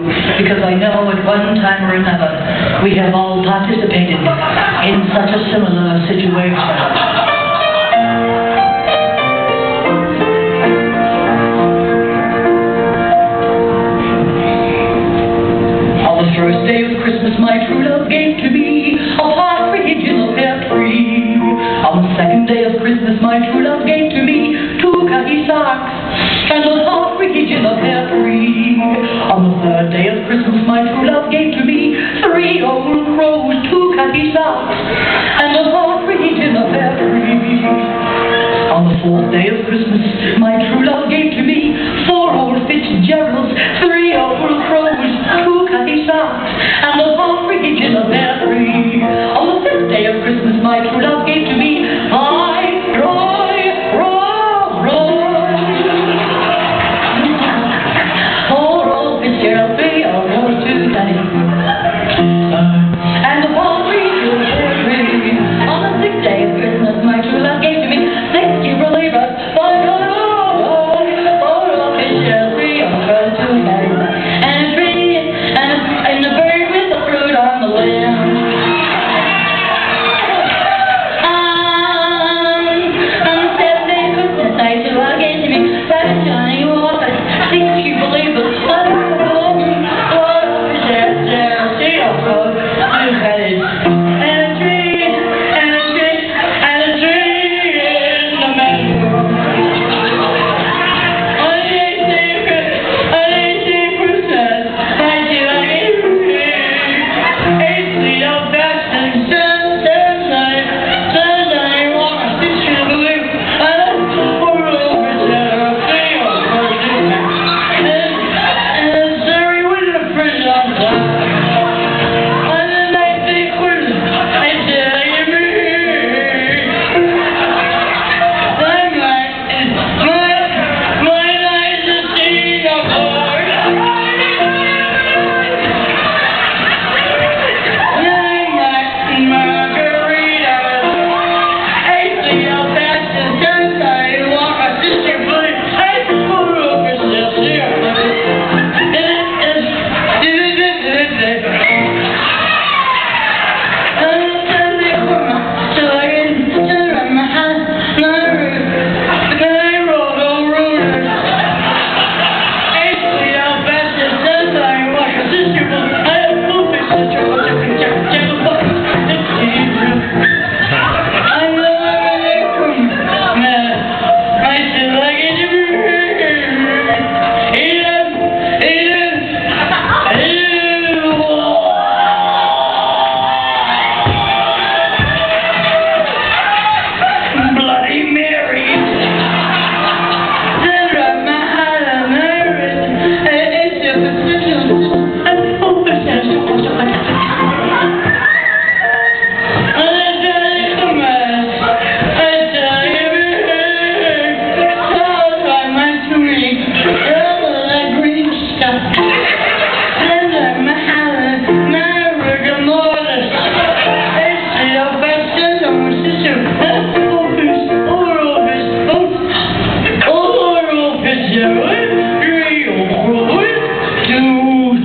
Because I know at one time or another we have all participated in such a similar situation. On the first day of Christmas my true love gave to me a partridge in a pear tree. On the second day of Christmas my true love gave to me 2 khaki socks and a partridge in a pear tree. On the third day of Christmas my true love gave to me 3 old crows, 2 khaki socks and a partridge in a pear tree. On the fourth day of Christmas my true love gave to me 4 old Fitzgeralds, 3 old crows, 2 khaki socks and a partridge in a pear tree. On the fifth day of Christmas my true love gave to me 5 dry roses, 4 old Fitzgeralds, 3 old crows, 2 khaki and a partridge in a pear tree. On the sixth day of Christmas my true love gave to me 60 believers, 5 old Fitzgeralds, 3 old crows, 2 khaki and a tree and a bird with the fruit on the limb. On the seventh day of Christmas my true love gave to me 7 Johnny Walkers, 60 believers, 5 old Fitzgeralds, 3 old crows, 2 khaki and a tree and a tree and a tree in the middle. On the eighth day of Christmas my true love gave to me 8 sweet old bastards, 7 Johnny Walkers, 60 believers, 4 old Fitzgeralds, 3 old crows, 2 khaki and a Surrey with a fridge on top. On the ninth day of Christmas I said I give me my night is seen of course. Margaritas, 8 sweet old bastards, 7 Johnny Walkers, 60 believers, 4 old Fitzgeralds, 3 old crows.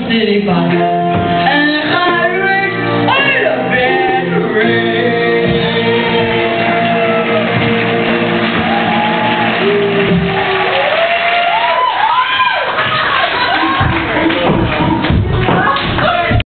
City Bike.